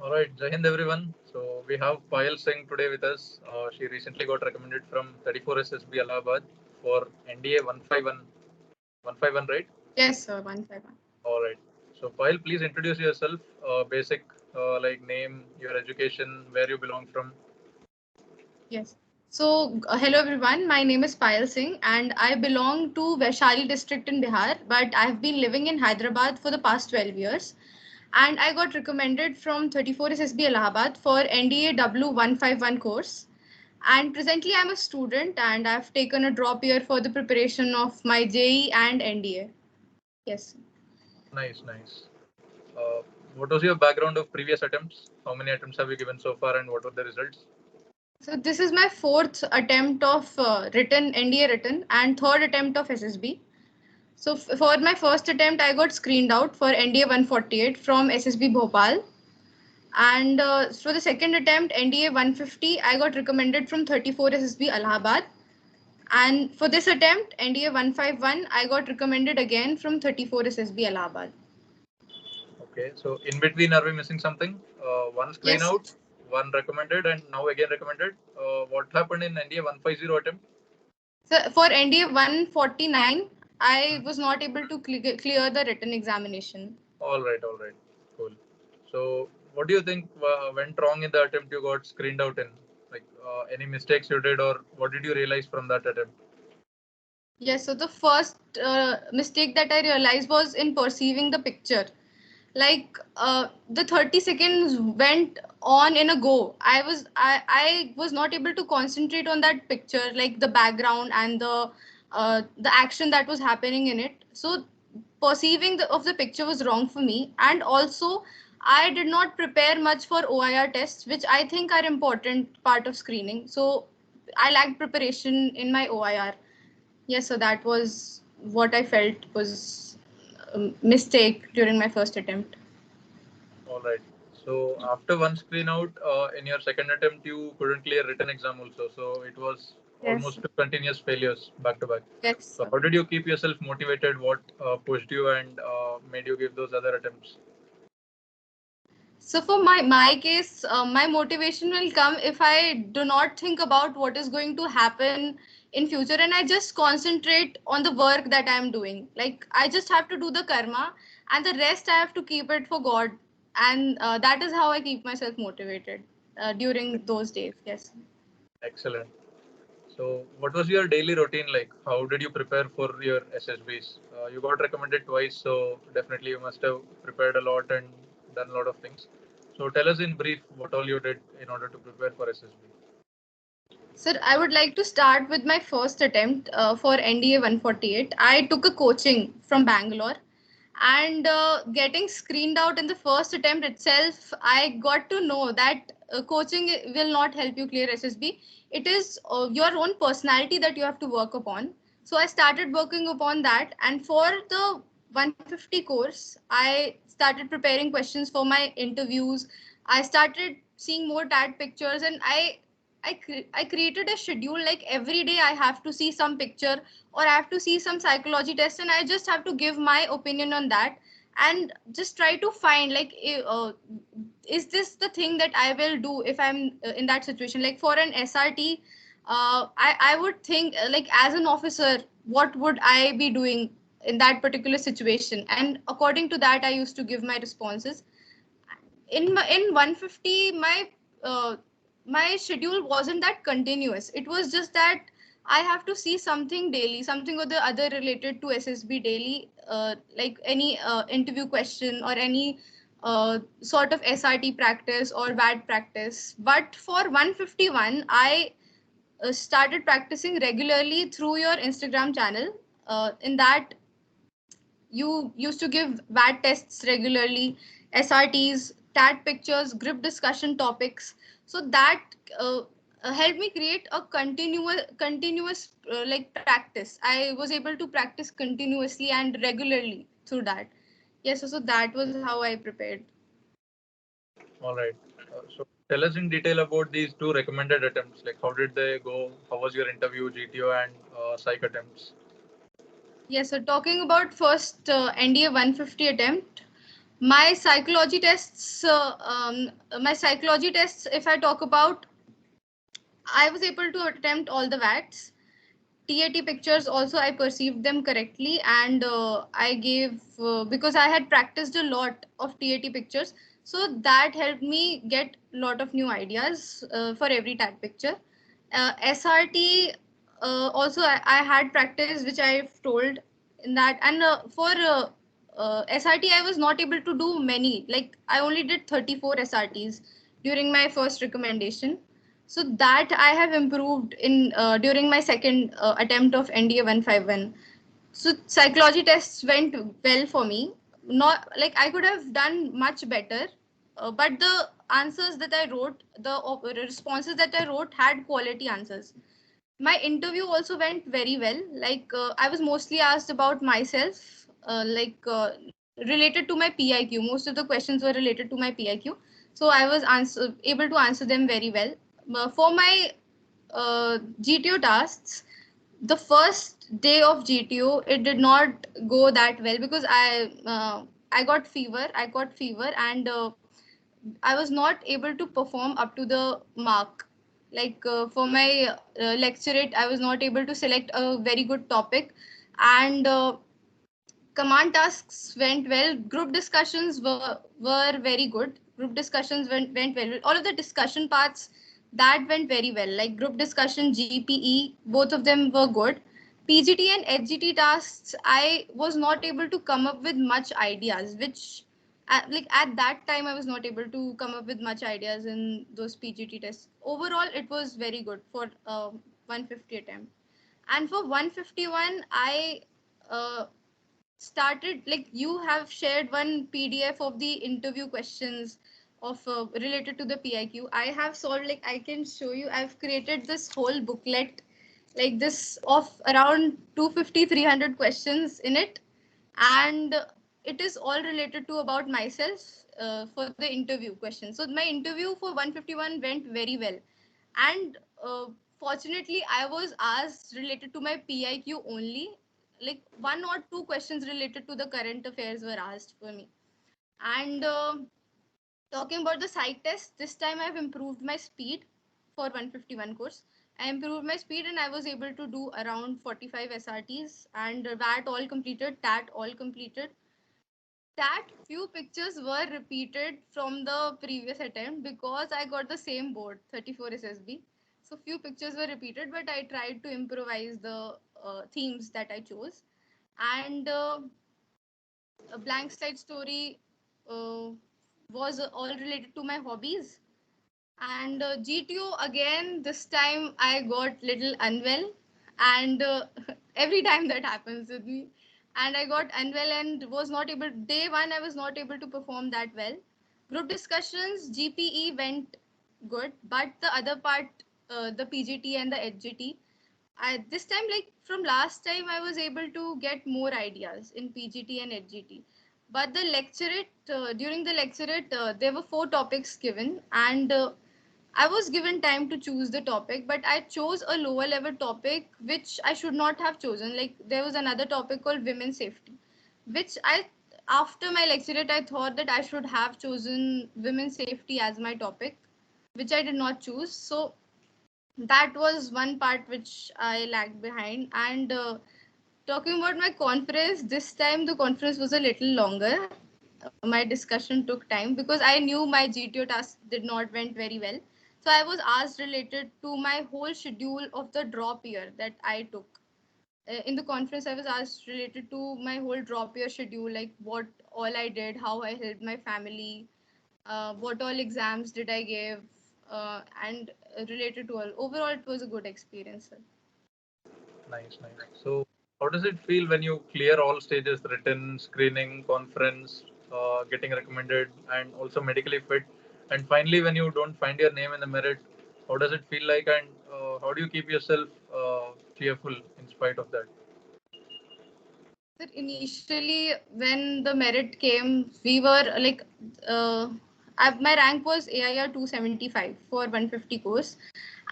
All right, Jai Hind everyone. So we have Payal Singh today with us. She recently got recommended from 34 SSB Allahabad for NDA 151. 151, right? Yes, sir, 151. All right. So Payal, please introduce yourself. Basic like name, your education, where you belong from. Yes. So, hello everyone. My name is Payal Singh and I belong to Vaishali district in Bihar, but I've been living in Hyderabad for the past 12 years. And I got recommended from 34 SSB Allahabad for NDA W151 course. And presently I'm a student and I've taken a drop year for the preparation of my JE and NDA. Yes. Nice, nice. What was your background of previous attempts? How many attempts have you given so far, and what were the results? So this is my fourth attempt of written NDA written and third attempt of SSB. So for my first attempt, I got screened out for NDA 148 from SSB Bhopal. And for the second attempt, NDA 150, I got recommended from 34 SSB Allahabad. And for this attempt, NDA 151, I got recommended again from 34 SSB Allahabad. Okay, so in between, are we missing something? One screen Yes. out, one recommended, and now again recommended. What happened in NDA 150 attempt? So for NDA 149, I was not able to clear the written examination. All right, cool. So, what do you think went wrong in the attempt you got screened out in? Like any mistakes you did, or what did you realize from that attempt? Yes, so the first mistake that I realized was in perceiving the picture. Like the 30 seconds went on in a go. I was not able to concentrate on that picture, like the background and the action that was happening in it. So perceiving of the picture was wrong for me, and also I did not prepare much for OIR tests, which I think are important part of screening. So I lacked preparation in my OIR. Yes, so that was what I felt was a mistake during my first attempt. All right. So, after one screen out, in your second attempt, you couldn't clear written exam also. So, it was Yes. almost two continuous failures back to back. Yes. So, how did you keep yourself motivated? What pushed you and made you give those other attempts? So for my case, my motivation will come if I do not think about what is going to happen in future, and I just concentrate on the work that I am doing. Like I just have to do the karma, and the rest I have to keep it for God, and that is how I keep myself motivated during those days. Yes. Excellent. So, what was your daily routine like? How did you prepare for your SSBs? You got recommended twice, so definitely you must have prepared a lot and done a lot of things. So, tell us in brief what all you did in order to prepare for SSB. Sir, I would like to start with my first attempt for NDA 148. I took a coaching from Bangalore, and getting screened out in the first attempt itself, I got to know that coaching will not help you clear SSB. It is your own personality that you have to work upon. So I started working upon that, and for the 150 course, I started preparing questions for my interviews. I started seeing more tag pictures, and I created a schedule, like every day I have to see some picture or I have to see some psychology test, and I just have to give my opinion on that, and just try to find like is this the thing that I will do if I'm in that situation. Like for an SRT, I would think like as an officer, what would I be doing in that particular situation, and according to that I used to give my responses. In 150, uh, my schedule wasn't that continuous. It was just that I have to see something daily, something or the other related to SSB daily, like any interview question or any sort of SRT practice or bad practice. But for 151, I started practicing regularly through your Instagram channel. In that, you used to give VAT tests regularly, SRTs, TAT pictures, group discussion topics. So that helped me create a continuous like practice. I was able to practice continuously and regularly through that. Yes, so that was how I prepared. All right. So, tell us in detail about these two recommended attempts. Like, how did they go? How was your interview, GTO, and psych attempts? Yes, so talking about first NDA 150 attempt, My psychology tests, if I talk about, I was able to attempt all the VATs. TAT pictures also I perceived them correctly, and I gave because I had practiced a lot of TAT pictures, so that helped me get a lot of new ideas for every tag picture. SRT also I had practice, which I've told in that, and for SRT I was not able to do many. Like I only did 34 SRTs during my first recommendation, so that I have improved in during my second attempt of NDA 151. So psychology tests went well for me. Not like I could have done much better, but the answers that I wrote, the responses that I wrote had quality answers. My interview also went very well. Like I was mostly asked about myself, related to my PIQ. Most of the questions were related to my PIQ, so I was able to answer them very well. For my GTO tasks, the first day of GTO, it did not go that well because I got fever. I got fever, and I was not able to perform up to the mark. Like for my lecturate, I was not able to select a very good topic, and command tasks went well. Group discussions were very good. Group discussions went well. All of the discussion parts, that went very well. Like group discussion, GPE, both of them were good. PGT and HGT tasks, I was not able to come up with much ideas, which at that time I was not able to come up with much ideas in those PGT tests. Overall, it was very good for 150 attempt. And for 151, I started, like, you have shared one PDF of the interview questions of related to the PIQ. I have solved, like, I can show you, I've created this whole booklet like this of around 250 300 questions in it, and it is all related to about myself for the interview questions. So my interview for 151 went very well, and fortunately I was asked related to my PIQ only. Like one or two questions related to the current affairs were asked for me. And talking about the psych test, this time I've improved my speed for 151 course. I improved my speed and I was able to do around 45 SRTs, and that all completed, that all completed. That few pictures were repeated from the previous attempt because I got the same board, 34 SSB. So few pictures were repeated, but I tried to improvise the themes that I chose. And a blank slide story uh, was all related to my hobbies. And GTO again, this time I got little unwell, and every time that happens with me. And I got unwell and was not able, day one, I was not able to perform that well. Group discussions, GPE went good, but the other part, the PGT and the HGT, this time, like from last time, I was able to get more ideas in PGT and HGT. But the lecturate, during the lecturate, there were 4 topics given, and I was given time to choose the topic, but I chose a lower level topic which I should not have chosen. Like there was another topic called women's safety, which after my lecturate, I thought that I should have chosen women's safety as my topic, which I did not choose. So that was one part which I lagged behind. And talking about my conference, this time the conference was a little longer. My discussion took time because I knew my GTO task did not went very well. So I was asked related to my whole schedule of the drop year that I took. In the conference, I was asked related to my whole drop year schedule, like what all I did, how I helped my family, what all exams did I give, and related to all. Overall, it was a good experience, sir. Nice, nice. So, how does it feel when you clear all stages, written, screening, conference, getting recommended, and also medically fit? And finally, when you don't find your name in the merit, how does it feel like? And how do you keep yourself cheerful in spite of that? Sir, initially, when the merit came, we were like, my rank was AIR 275 for 150 course,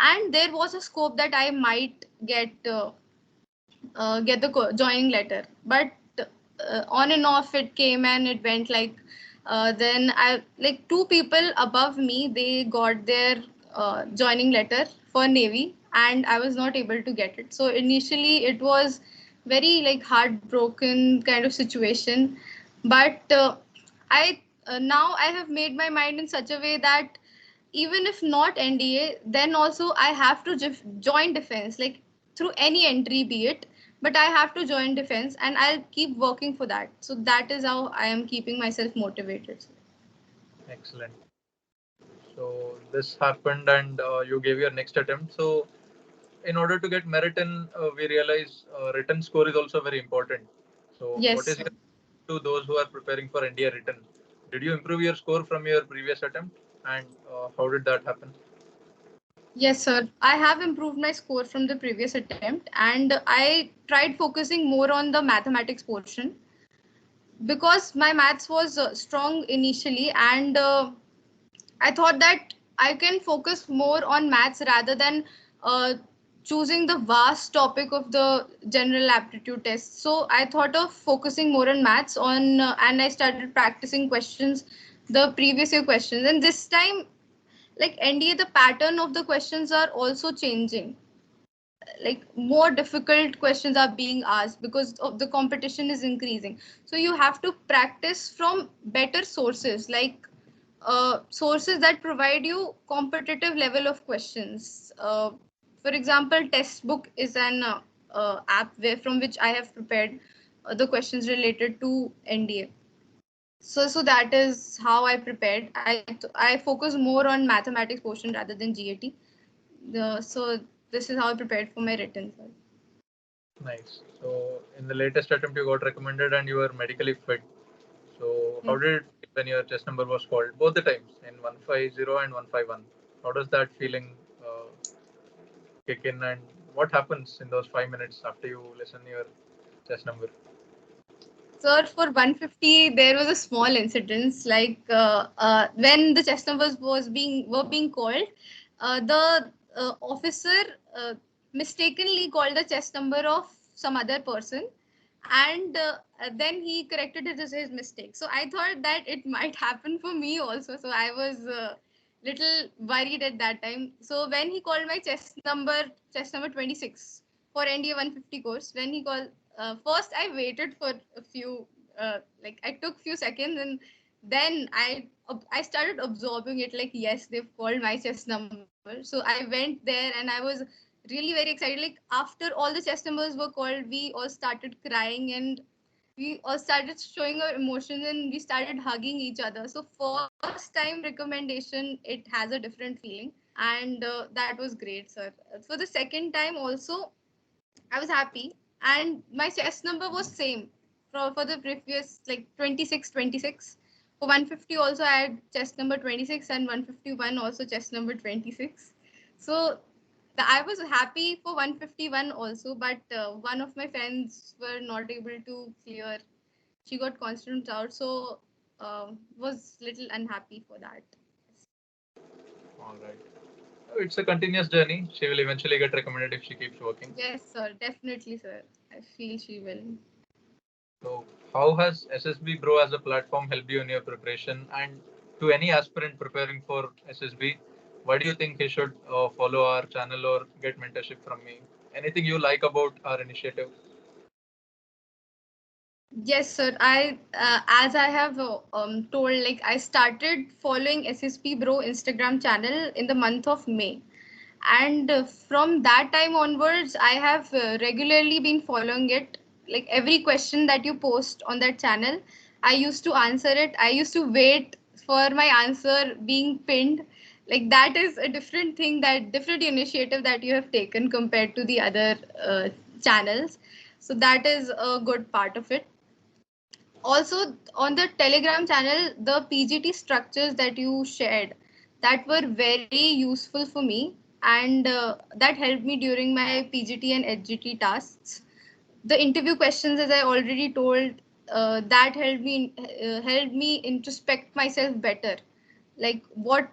and there was a scope that I might get the joining letter. But on and off it came, and it went like Then I like two people above me, they got their joining letter for Navy, and I was not able to get it. So initially it was very like heartbroken kind of situation, but I now I have made my mind in such a way that even if not NDA, then also I have to join defense, like through any entry be it, but I have to join defense and I'll keep working for that. So that is how I am keeping myself motivated. Excellent. So this happened and you gave your next attempt. So in order to get merit in, we realize written score is also very important. So what Yes, is sir. your to those who are preparing for NDA written? Did you improve your score from your previous attempt, and how did that happen? Yes, sir. I have improved my score from the previous attempt, and I tried focusing more on the mathematics portion because my maths was strong initially, and I thought that I can focus more on maths rather than uh, choosing the vast topic of the general aptitude test. So I thought of focusing more on maths and I started practicing questions, the previous year questions. And this time, like NDA, the pattern of the questions are also changing. Like more difficult questions are being asked because of the competition is increasing. So you have to practice from better sources, like sources that provide you competitive level of questions. For example, textbook is an app where from which I have prepared the questions related to NDA. So that is how I prepared. I focus more on mathematics portion rather than GAT. So this is how I prepared for my written. Nice. So in the latest attempt, you got recommended and you were medically fit. So how Yes. did it feel when your chest number was called both the times in 150 and 151? How does that feeling kick in, and what happens in those 5 minutes after you listen your chest number? So for 150, there was a small incident, like when the chest numbers were being called, the officer uh, mistakenly called the chest number of some other person, and then he corrected it as his mistake. So I thought that it might happen for me also. So I was little worried at that time. So when he called my chest number 26 for NDA 150 course, when he called, first I waited for a few, like I took few seconds, and then I started absorbing it, like yes, they've called my chest number. So I went there and I was really very excited. Like after all the chest numbers were called, we all started crying, and we all started showing our emotions, and we started hugging each other. So first time recommendation, it has a different feeling, and that was great, sir. For the second time also, I was happy, and my chest number was same for the previous, like 26, 26. For 150 also I had chest number 26, and 151 also chest number 26. So I was happy for 151 also, but one of my friends were not able to clear. She got constant out, so was little unhappy for that. All right. It's a continuous journey. She will eventually get recommended if she keeps working. Yes, sir, definitely, sir. I feel she will. So, how has SSB Bro as a platform helped you in your preparation? And to any aspirant preparing for SSB, why do you think he should follow our channel or get mentorship from me? Anything you like about our initiative? Yes, sir. As I have told, like I started following SSB Bro Instagram channel in the month of May, and from that time onwards, I have regularly been following it. Like every question that you post on that channel, I used to answer it. I used to wait for my answer being pinned. Like that is a different thing, that different initiative that you have taken compared to the other channels. So that is a good part of it. Also on the Telegram channel, the PGT structures that you shared, that were very useful for me, and that helped me during my PGT and HGT tasks. The interview questions, as I already told, that helped me introspect myself better, like what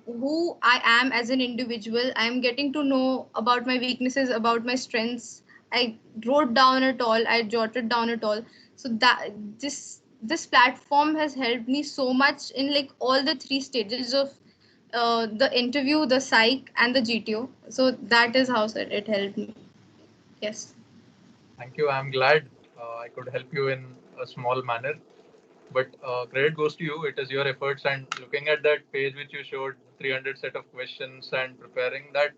who I am as an individual. I am getting to know about my weaknesses, about my strengths. I wrote down it all, I jotted down it all. So that this this platform has helped me so much in like all the three stages of the interview, the psych, and the GTO. So that is how, sir, it helped me. Yes. Thank you. I'm glad I could help you in a small manner. But credit goes to you. It is your efforts, and looking at that page which you showed, 300 set of questions and preparing that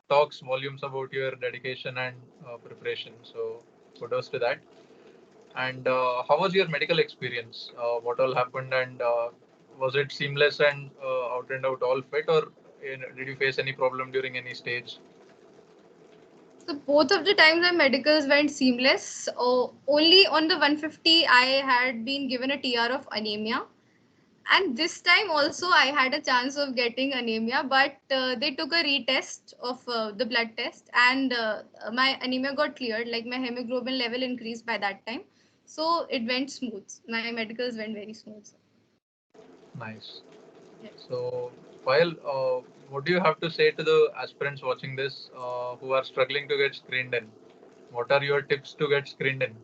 talks volumes about your dedication and preparation. So kudos to that. And how was your medical experience? What all happened, and was it seamless and out and out all fit, or did you face any problem during any stage? So both of the times my medicals went seamless. Only on the 150 I had been given a TR of anemia, and this time also I had a chance of getting anemia, but they took a retest of the blood test, and my anemia got cleared. Like my hemoglobin level increased by that time, so it went smooth. My medicals went very smooth. Nice. Yeah. So, Payal, what do you have to say to the aspirants watching this who are struggling to get screened in? What are your tips to get screened in?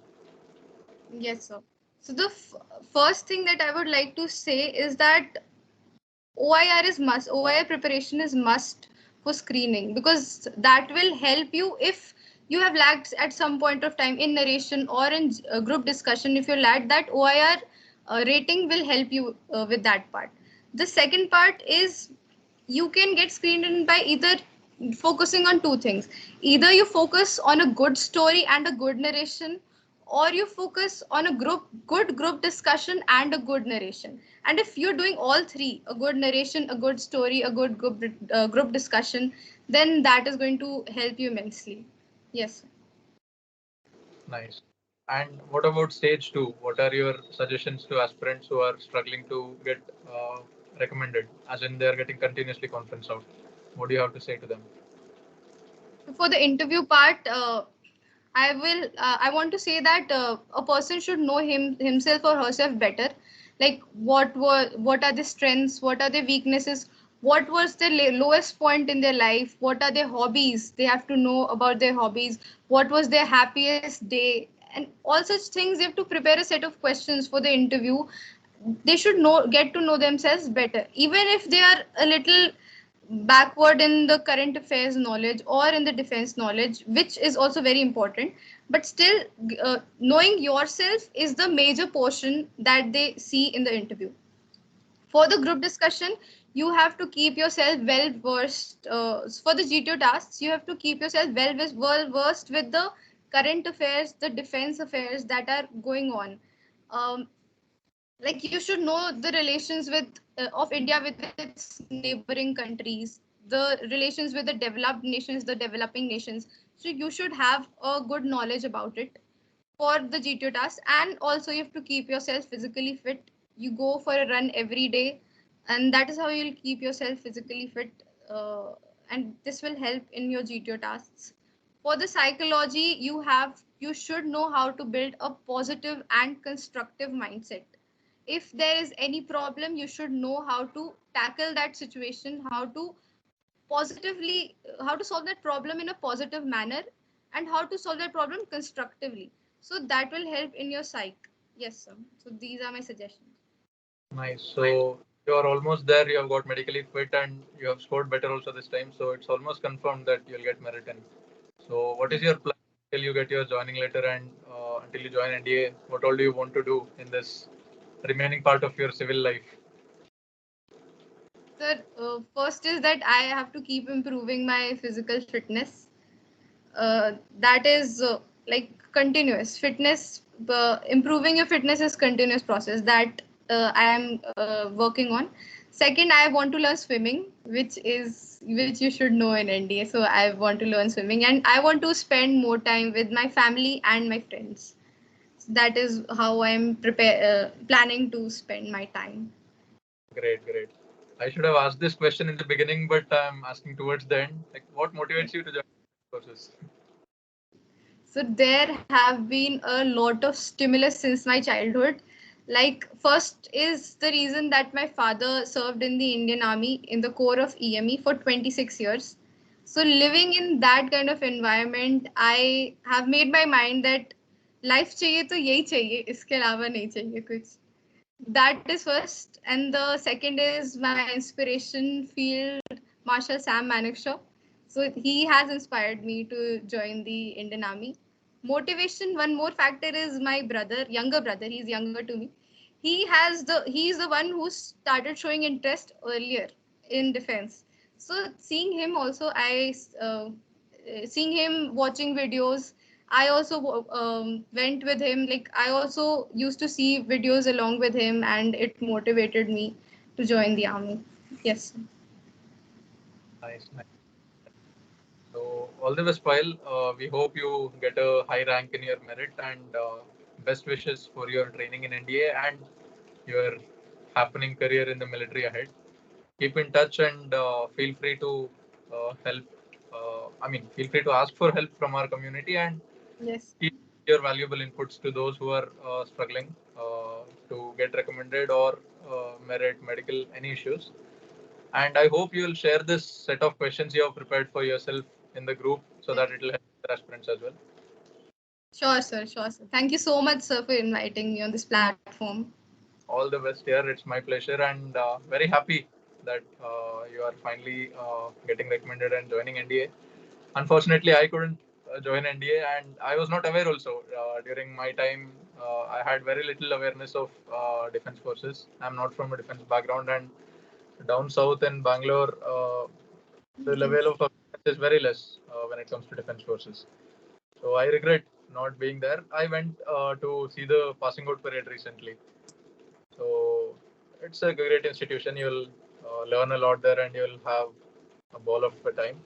Yes, sir. So the first thing that I would like to say is that OIR is must. OIR preparation is must for screening, because that will help you if you have lagged at some point of time in narration or in group discussion. If you lagged, that OIR rating will help you with that part. The second part is you can get screened in by either focusing on two things. Either you focus on a good story and a good narration, or you focus on a good group discussion and a good narration. And if you're doing all three, a good narration, a good story, a good group discussion, then that is going to help you immensely. Yes. Nice. And what about stage two? What are your suggestions to aspirants who are struggling to get recommended, as in they are getting continuously conference out? What do you have to say to them? For the interview part, I want to say that a person should know himself or herself better. Like what are the strengths, what are the weaknesses, what was the lowest point in their life, what are their hobbies. They have to know about their hobbies, what was their happiest day, and all such things. They have to prepare a set of questions for the interview. They should get to know themselves better, even if they are a little backward in the current affairs knowledge or in the defense knowledge, which is also very important. But still, knowing yourself is the major portion that they see in the interview. For the group discussion, you have to keep yourself well versed. For the GTO tasks, you have to keep yourself well versed with the current affairs, the defense affairs that are going on. Like you should know the relations with of India with its neighboring countries, the relations with the developed nations, the developing nations. So you should have a good knowledge about it for the GTO task. And also you have to keep yourself physically fit. You go for a run every day, and that is how you'll keep yourself physically fit. And this will help in your GTO tasks. For the psychology, you should know how to build a positive and constructive mindset. If there is any problem, you should know how to tackle that situation, how to solve that problem in a positive manner, and how to solve that problem constructively. So that will help in your psych. Yes, sir. So these are my suggestions. Nice. So you are almost there. You have got medically fit and you have scored better also this time. So it's almost confirmed that you'll get merit in. So what is Yes. your plan till you get your joining letter and until you join NDA? What all do you want to do in this remaining part of your civil life? Sir, first is that I have to keep improving my physical fitness. That is like continuous fitness. Improving your fitness is continuous process that I am working on. Second, I want to learn swimming, which you should know in NDA. So I want to learn swimming, and I want to spend more time with my family and my friends. That is how I'm planning to spend my time. Great, great. I should have asked this question in the beginning, but I'm asking towards the end. Like, what motivates you to join courses? So there have been a lot of stimulus since my childhood. Like first is the reason that my father served in the Indian Army in the Corps of EME for 26 years. So living in that kind of environment, I have made my mind that life चाहिए तो यही चाहिए, इसके अलावा नहीं चाहिए कुछ. That is first, and the second is my inspiration field Marshal Sam Manekshaw. So he has inspired me to join the Indian Army. Motivation, one more factor is my brother, younger brother. He's younger to me. He's the one who started showing interest earlier in defense. So seeing him also, seeing him watching videos, I also went with him. Like I also used to see videos along with him, and it motivated me to join the army. Yes. Nice, nice. So all the best, Payal. We hope you get a high rank in your merit, and best wishes for your training in NDA and your happening career in the military ahead. Keep in touch and feel free to help. Feel free to ask for help from our community and Yes. keep your valuable inputs to those who are struggling to get recommended or merit medical any issues. And I hope you will share this set of questions you have prepared for yourself in the group so that it will help the aspirants as well. Sure, sir. Sure, sir. Thank you so much, sir, for inviting me on this platform. All the best here. It's my pleasure and very happy that you are finally getting recommended and joining NDA. Unfortunately, I couldn't join NDA and I was not aware also. During my time, I had very little awareness of defense forces. I'm not from a defense background and down south in Bangalore, the level of awareness is very less when it comes to defense forces. So I regret not being there. I went to see the passing out parade recently. So it's a great institution. You'll learn a lot there and you'll have a ball of a time.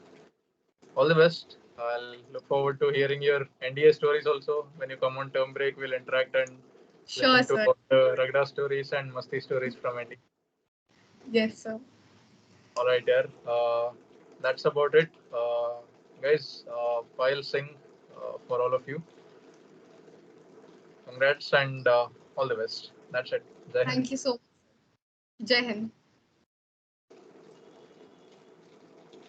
All the best. I'll look forward to hearing your NDA stories also. When you come on term break, we'll interact and Sure, listen to sir. all the Ragda stories and Masti stories from NDA. Yes, sir. All right, there. That's about it. Guys, Payal Singh for all of you. Congrats and all the best. That's it. Jai Hind. Thank you so much. Jai Hind.